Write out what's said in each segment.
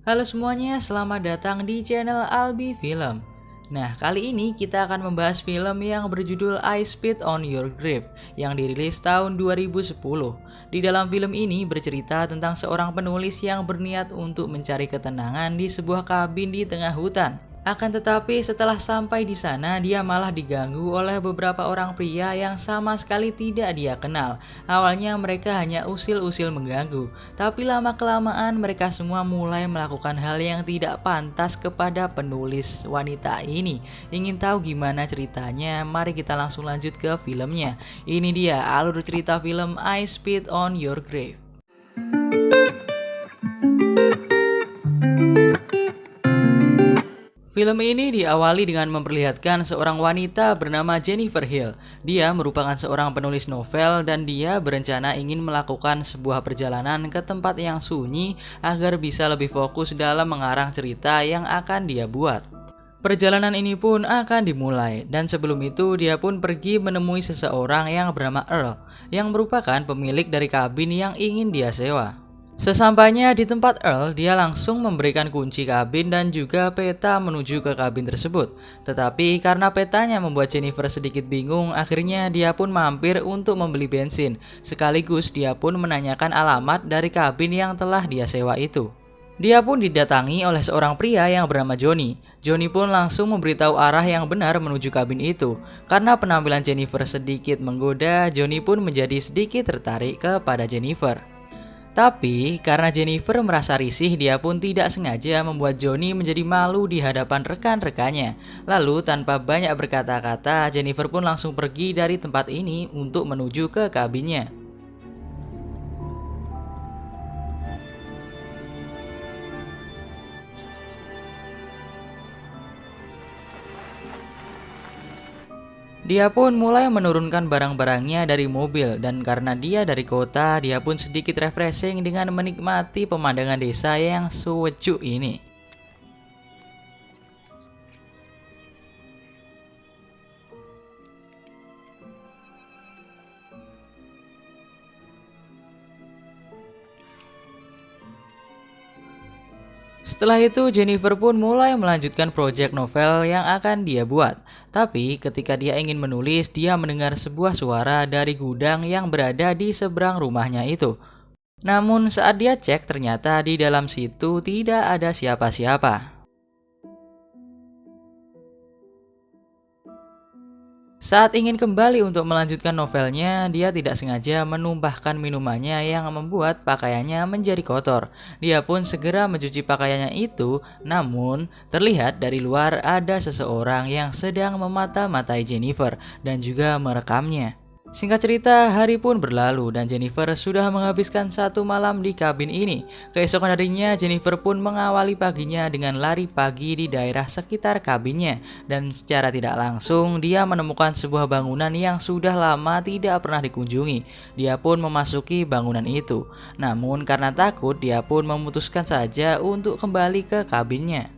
Halo semuanya, selamat datang di channel Albi Film. Nah, kali ini kita akan membahas film yang berjudul I Spit on Your Grave yang dirilis tahun 2010. Di dalam film ini bercerita tentang seorang penulis yang berniat untuk mencari ketenangan di sebuah kabin di tengah hutan. Akan tetapi setelah sampai di sana dia malah diganggu oleh beberapa orang pria yang sama sekali tidak dia kenal. Awalnya mereka hanya usil-usil mengganggu, tapi lama-kelamaan mereka semua mulai melakukan hal yang tidak pantas kepada penulis wanita ini. Ingin tahu gimana ceritanya? Mari kita langsung lanjut ke filmnya. Ini dia alur cerita film I Spit on Your Grave. Film ini diawali dengan memperlihatkan seorang wanita bernama Jennifer Hill. Dia merupakan seorang penulis novel dan dia berencana ingin melakukan sebuah perjalanan ke tempat yang sunyi agar bisa lebih fokus dalam mengarang cerita yang akan dia buat. Perjalanan ini pun akan dimulai dan sebelum itu dia pun pergi menemui seseorang yang bernama Earl yang merupakan pemilik dari kabin yang ingin dia sewa. Sesampainya di tempat Earl, dia langsung memberikan kunci kabin dan juga peta menuju ke kabin tersebut. Tetapi karena petanya membuat Jennifer sedikit bingung, akhirnya dia pun mampir untuk membeli bensin. Sekaligus dia pun menanyakan alamat dari kabin yang telah dia sewa itu. Dia pun didatangi oleh seorang pria yang bernama Johnny. Johnny pun langsung memberitahu arah yang benar menuju kabin itu. Karena penampilan Jennifer sedikit menggoda, Johnny pun menjadi sedikit tertarik kepada Jennifer. Tapi karena Jennifer merasa risih, dia pun tidak sengaja membuat Johnny menjadi malu di hadapan rekan-rekannya. Lalu tanpa banyak berkata-kata, Jennifer pun langsung pergi dari tempat ini untuk menuju ke kabinnya. Dia pun mulai menurunkan barang-barangnya dari mobil dan karena dia dari kota, dia pun sedikit refreshing dengan menikmati pemandangan desa yang sejuk ini. Setelah itu Jennifer pun mulai melanjutkan proyek novel yang akan dia buat. Tapi ketika dia ingin menulis, dia mendengar sebuah suara dari gudang yang berada di seberang rumahnya itu. Namun saat dia cek ternyata di dalam situ tidak ada siapa-siapa. Saat ingin kembali untuk melanjutkan novelnya, dia tidak sengaja menumpahkan minumannya yang membuat pakaiannya menjadi kotor. Dia pun segera mencuci pakaiannya itu, namun terlihat dari luar ada seseorang yang sedang memata-matai Jennifer dan juga merekamnya. Singkat cerita, hari pun berlalu dan Jennifer sudah menghabiskan satu malam di kabin ini. Keesokan harinya, Jennifer pun mengawali paginya dengan lari pagi di daerah sekitar kabinnya. Dan secara tidak langsung, dia menemukan sebuah bangunan yang sudah lama tidak pernah dikunjungi. Dia pun memasuki bangunan itu. Namun karena takut, dia pun memutuskan saja untuk kembali ke kabinnya.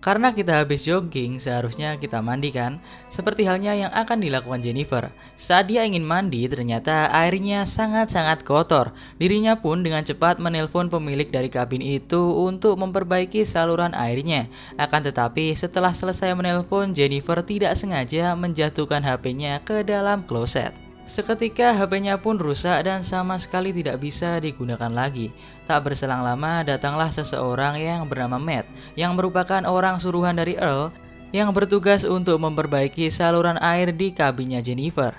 Karena kita habis jogging, seharusnya kita mandi kan? Seperti halnya yang akan dilakukan Jennifer. Saat dia ingin mandi, ternyata airnya sangat-sangat kotor. Dirinya pun dengan cepat menelpon pemilik dari kabin itu untuk memperbaiki saluran airnya. Akan tetapi setelah selesai menelpon, Jennifer tidak sengaja menjatuhkan HP-nya ke dalam kloset. Seketika HP-nya pun rusak dan sama sekali tidak bisa digunakan lagi. Tak berselang lama datanglah seseorang yang bernama Matt, yang merupakan orang suruhan dari Earl yang bertugas untuk memperbaiki saluran air di kabinnya Jennifer.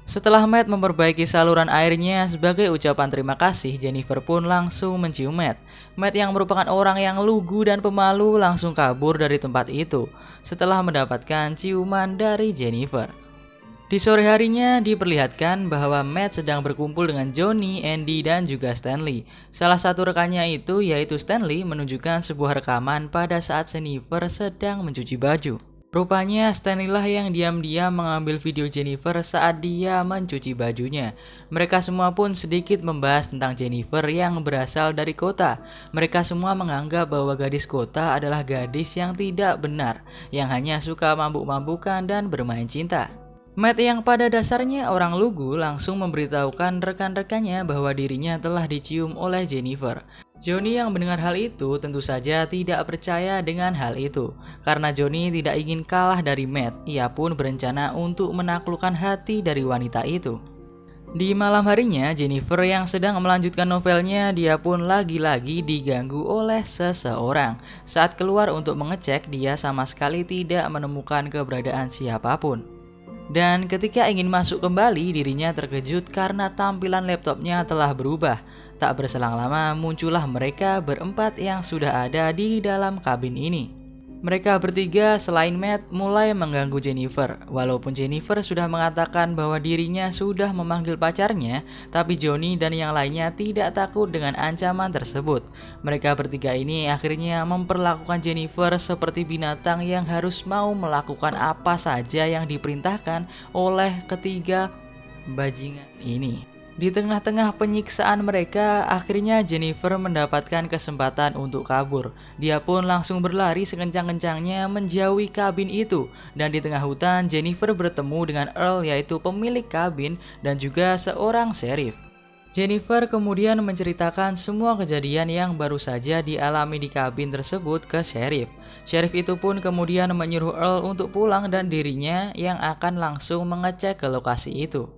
Setelah Matt memperbaiki saluran airnya sebagai ucapan terima kasih, Jennifer pun langsung mencium Matt. Matt yang merupakan orang yang lugu dan pemalu langsung kabur dari tempat itu setelah mendapatkan ciuman dari Jennifer. Di sore harinya diperlihatkan bahwa Matt sedang berkumpul dengan Johnny, Andy, dan juga Stanley. Salah satu rekannya itu yaitu Stanley menunjukkan sebuah rekaman pada saat Jennifer sedang mencuci baju. Rupanya Stanley lah yang diam-diam mengambil video Jennifer saat dia mencuci bajunya. Mereka semua pun sedikit membahas tentang Jennifer yang berasal dari kota. Mereka semua menganggap bahwa gadis kota adalah gadis yang tidak benar, yang hanya suka mabuk-mabukan dan bermain cinta. Matt yang pada dasarnya orang lugu langsung memberitahukan rekan-rekannya bahwa dirinya telah dicium oleh Jennifer. Johnny yang mendengar hal itu tentu saja tidak percaya dengan hal itu. Karena Johnny tidak ingin kalah dari Matt, ia pun berencana untuk menaklukkan hati dari wanita itu. Di malam harinya, Jennifer yang sedang melanjutkan novelnya, dia pun lagi-lagi diganggu oleh seseorang. Saat keluar untuk mengecek, dia sama sekali tidak menemukan keberadaan siapapun. Dan ketika ingin masuk kembali, dirinya terkejut karena tampilan laptopnya telah berubah. Tak berselang lama, muncullah mereka berempat yang sudah ada di dalam kabin ini. Mereka bertiga selain Matt mulai mengganggu Jennifer. Walaupun Jennifer sudah mengatakan bahwa dirinya sudah memanggil pacarnya, tapi Johnny dan yang lainnya tidak takut dengan ancaman tersebut. Mereka bertiga ini akhirnya memperlakukan Jennifer seperti binatang yang harus mau melakukan apa saja yang diperintahkan oleh ketiga bajingan ini. Di tengah-tengah penyiksaan mereka, akhirnya Jennifer mendapatkan kesempatan untuk kabur. Dia pun langsung berlari sekencang-kencangnya menjauhi kabin itu. Dan di tengah hutan, Jennifer bertemu dengan Earl, yaitu pemilik kabin dan juga seorang sheriff. Jennifer kemudian menceritakan semua kejadian yang baru saja dialami di kabin tersebut ke sheriff. Sheriff itu pun kemudian menyuruh Earl untuk pulang dan dirinya yang akan langsung mengecek ke lokasi itu.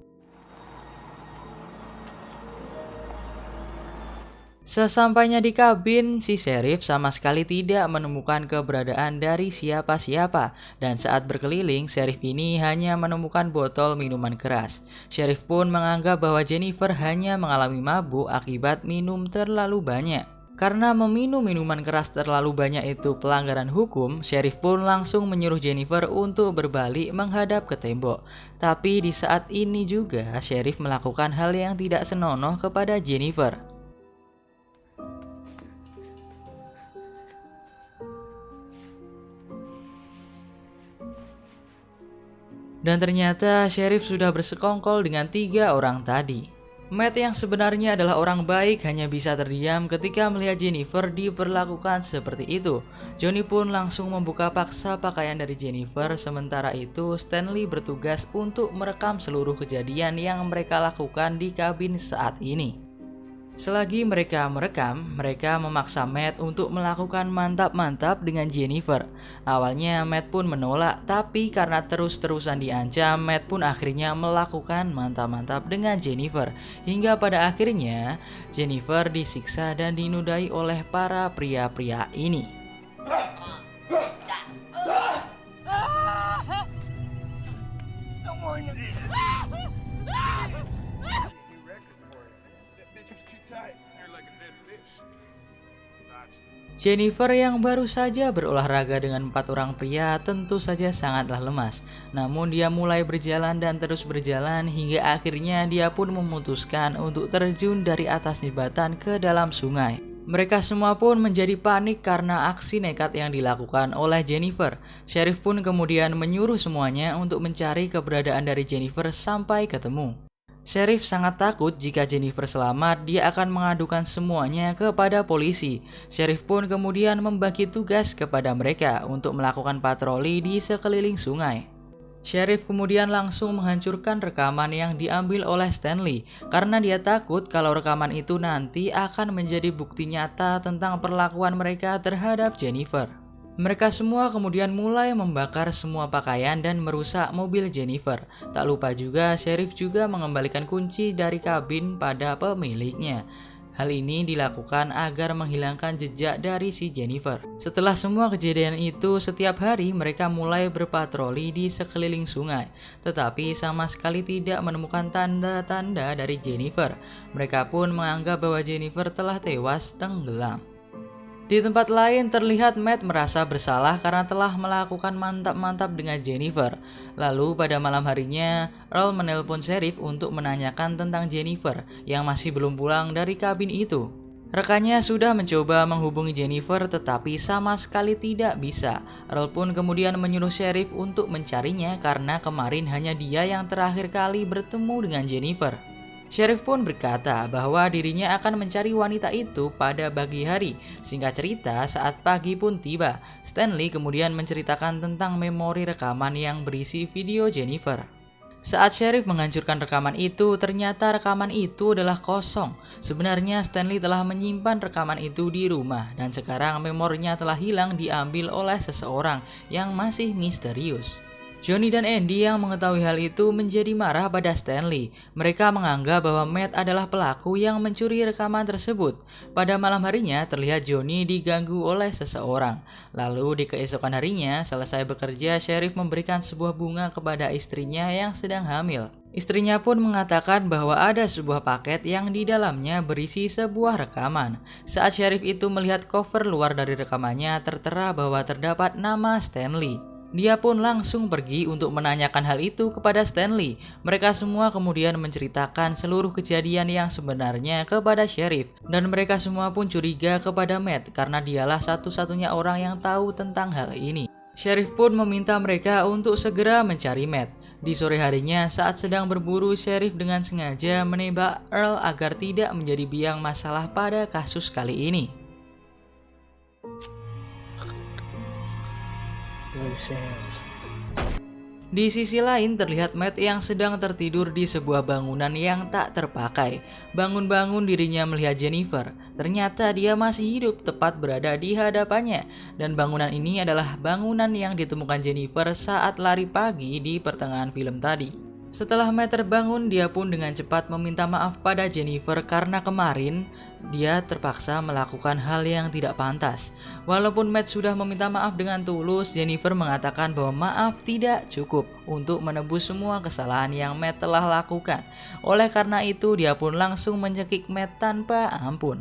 Sesampainya di kabin, si sheriff sama sekali tidak menemukan keberadaan dari siapa-siapa. Dan saat berkeliling, sheriff ini hanya menemukan botol minuman keras. Sheriff pun menganggap bahwa Jennifer hanya mengalami mabuk akibat minum terlalu banyak. Karena meminum minuman keras terlalu banyak itu pelanggaran hukum, sheriff pun langsung menyuruh Jennifer untuk berbalik menghadap ke tembok. Tapi di saat ini juga, sheriff melakukan hal yang tidak senonoh kepada Jennifer. Dan ternyata sheriff sudah bersekongkol dengan 3 orang tadi. Matt yang sebenarnya adalah orang baik hanya bisa terdiam ketika melihat Jennifer diperlakukan seperti itu. Johnny pun langsung membuka paksa pakaian dari Jennifer. Sementara itu Stanley bertugas untuk merekam seluruh kejadian yang mereka lakukan di kabin saat ini. Selagi mereka merekam, mereka memaksa Matt untuk melakukan mantap-mantap dengan Jennifer. Awalnya Matt pun menolak, tapi karena terus-terusan diancam, Matt pun akhirnya melakukan mantap-mantap dengan Jennifer. Hingga pada akhirnya, Jennifer disiksa dan dinudai oleh para pria-pria ini. Jennifer yang baru saja berolahraga dengan 4 orang pria tentu saja sangatlah lemas. Namun dia mulai berjalan dan terus berjalan hingga akhirnya dia pun memutuskan untuk terjun dari atas jembatan ke dalam sungai. Mereka semua pun menjadi panik karena aksi nekat yang dilakukan oleh Jennifer. Sheriff pun kemudian menyuruh semuanya untuk mencari keberadaan dari Jennifer sampai ketemu. Sheriff sangat takut jika Jennifer selamat, dia akan mengadukan semuanya kepada polisi. Sheriff pun kemudian membagi tugas kepada mereka untuk melakukan patroli di sekeliling sungai. Sheriff kemudian langsung menghancurkan rekaman yang diambil oleh Stanley karena dia takut kalau rekaman itu nanti akan menjadi bukti nyata tentang perlakuan mereka terhadap Jennifer. Mereka semua kemudian mulai membakar semua pakaian dan merusak mobil Jennifer. Tak lupa juga, sheriff juga mengembalikan kunci dari kabin pada pemiliknya. Hal ini dilakukan agar menghilangkan jejak dari si Jennifer. Setelah semua kejadian itu, setiap hari mereka mulai berpatroli di sekeliling sungai. Tetapi sama sekali tidak menemukan tanda-tanda dari Jennifer. Mereka pun menganggap bahwa Jennifer telah tewas tenggelam. Di tempat lain terlihat Matt merasa bersalah karena telah melakukan mantap-mantap dengan Jennifer. Lalu pada malam harinya, Earl menelpon sheriff untuk menanyakan tentang Jennifer yang masih belum pulang dari kabin itu. Rekannya sudah mencoba menghubungi Jennifer tetapi sama sekali tidak bisa. Earl pun kemudian menyuruh sheriff untuk mencarinya karena kemarin hanya dia yang terakhir kali bertemu dengan Jennifer. Sheriff pun berkata bahwa dirinya akan mencari wanita itu pada pagi hari. Singkat cerita, saat pagi pun tiba, Stanley kemudian menceritakan tentang memori rekaman yang berisi video Jennifer. Saat Sheriff menghancurkan rekaman itu, ternyata rekaman itu adalah kosong. Sebenarnya Stanley telah menyimpan rekaman itu di rumah dan sekarang memorinya telah hilang diambil oleh seseorang yang masih misterius. Johnny dan Andy yang mengetahui hal itu menjadi marah pada Stanley. Mereka menganggap bahwa Matt adalah pelaku yang mencuri rekaman tersebut. Pada malam harinya terlihat Johnny diganggu oleh seseorang. Lalu di keesokan harinya, selesai bekerja, Sheriff memberikan sebuah bunga kepada istrinya yang sedang hamil. Istrinya pun mengatakan bahwa ada sebuah paket yang di dalamnya berisi sebuah rekaman. Saat Sheriff itu melihat cover luar dari rekamannya, tertera bahwa terdapat nama Stanley. Dia pun langsung pergi untuk menanyakan hal itu kepada Stanley. Mereka semua kemudian menceritakan seluruh kejadian yang sebenarnya kepada Sheriff. Dan mereka semua pun curiga kepada Matt karena dialah satu-satunya orang yang tahu tentang hal ini. Sheriff pun meminta mereka untuk segera mencari Matt. Di sore harinya saat sedang berburu, Sheriff dengan sengaja menembak Earl agar tidak menjadi biang masalah pada kasus kali ini. Di sisi lain terlihat Matt yang sedang tertidur di sebuah bangunan yang tak terpakai. Bangun-bangun dirinya melihat Jennifer. Ternyata dia masih hidup tepat berada di hadapannya. Dan bangunan ini adalah bangunan yang ditemukan Jennifer saat lari pagi di pertengahan film tadi. Setelah Matt terbangun, dia pun dengan cepat meminta maaf pada Jennifer karena kemarin dia terpaksa melakukan hal yang tidak pantas. Walaupun Matt sudah meminta maaf dengan tulus, Jennifer mengatakan bahwa maaf tidak cukup untuk menebus semua kesalahan yang Matt telah lakukan. Oleh karena itu, dia pun langsung mencekik Matt tanpa ampun.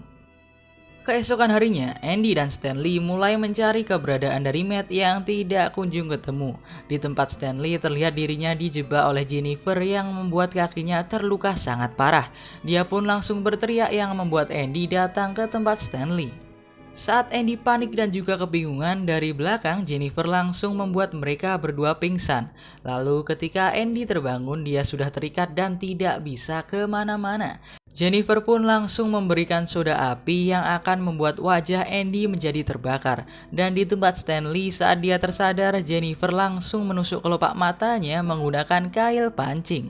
Keesokan harinya, Andy dan Stanley mulai mencari keberadaan dari Matt yang tidak kunjung ketemu. Di tempat Stanley terlihat dirinya dijebak oleh Jennifer yang membuat kakinya terluka sangat parah. Dia pun langsung berteriak yang membuat Andy datang ke tempat Stanley. Saat Andy panik dan juga kebingungan, dari belakang Jennifer langsung membuat mereka berdua pingsan. Lalu ketika Andy terbangun, dia sudah terikat dan tidak bisa kemana-mana. Jennifer pun langsung memberikan soda api yang akan membuat wajah Andy menjadi terbakar. Dan di tempat Stanley saat dia tersadar, Jennifer langsung menusuk kelopak matanya menggunakan kail pancing.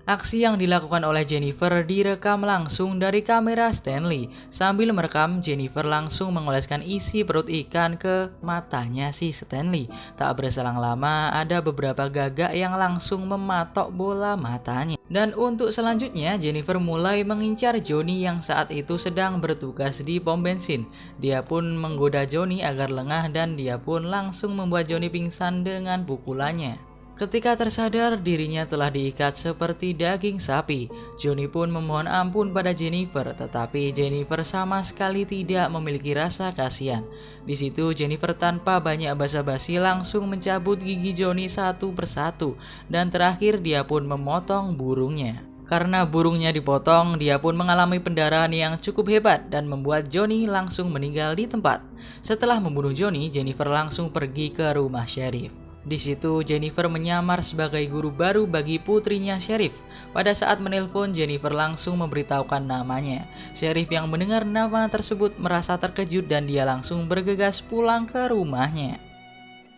Aksi yang dilakukan oleh Jennifer direkam langsung dari kamera Stanley. Sambil merekam, Jennifer langsung mengoleskan isi perut ikan ke matanya si Stanley. Tak berselang lama, ada beberapa gagak yang langsung mematok bola matanya. Dan untuk selanjutnya, Jennifer mulai mengincar Johnny yang saat itu sedang bertugas di pom bensin. Dia pun menggoda Johnny agar lengah dan dia pun langsung membuat Johnny pingsan dengan pukulannya. Ketika tersadar dirinya telah diikat seperti daging sapi, Johnny pun memohon ampun pada Jennifer, tetapi Jennifer sama sekali tidak memiliki rasa kasihan. Di situ Jennifer tanpa banyak basa-basi langsung mencabut gigi Johnny satu persatu, dan terakhir dia pun memotong burungnya. Karena burungnya dipotong, dia pun mengalami pendarahan yang cukup hebat dan membuat Johnny langsung meninggal di tempat. Setelah membunuh Johnny, Jennifer langsung pergi ke rumah Sheriff. Di situ Jennifer menyamar sebagai guru baru bagi putrinya Sheriff. Pada saat menelpon, Jennifer langsung memberitahukan namanya. Sheriff yang mendengar nama tersebut merasa terkejut dan dia langsung bergegas pulang ke rumahnya.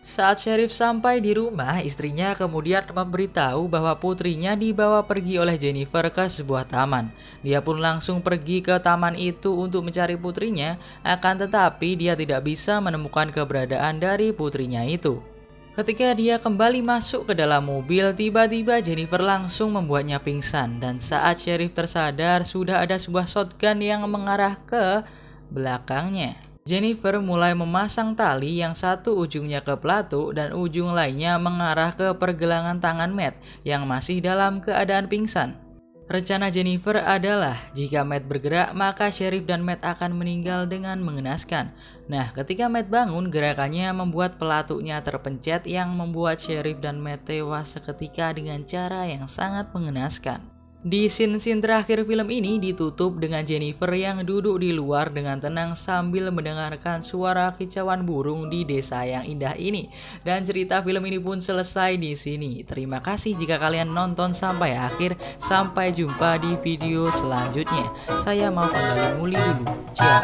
Saat Sheriff sampai di rumah, istrinya kemudian memberitahu bahwa putrinya dibawa pergi oleh Jennifer ke sebuah taman. Dia pun langsung pergi ke taman itu untuk mencari putrinya, akan tetapi dia tidak bisa menemukan keberadaan dari putrinya itu. Ketika dia kembali masuk ke dalam mobil, tiba-tiba Jennifer langsung membuatnya pingsan. Dan saat Sheriff tersadar, sudah ada sebuah shotgun yang mengarah ke belakangnya. Jennifer mulai memasang tali yang satu ujungnya ke pelatu dan ujung lainnya mengarah ke pergelangan tangan Matt yang masih dalam keadaan pingsan. Rencana Jennifer adalah jika Matt bergerak maka Sheriff dan Matt akan meninggal dengan mengenaskan. Nah, ketika Matt bangun, gerakannya membuat pelatuknya terpencet yang membuat Sheriff dan Matt tewas seketika dengan cara yang sangat mengenaskan. Di scene-scene terakhir film ini ditutup dengan Jennifer yang duduk di luar dengan tenang sambil mendengarkan suara kicauan burung di desa yang indah ini. Dan cerita film ini pun selesai di sini. Terima kasih jika kalian nonton sampai akhir. Sampai jumpa di video selanjutnya. Saya mau kembali muli dulu. Ciao.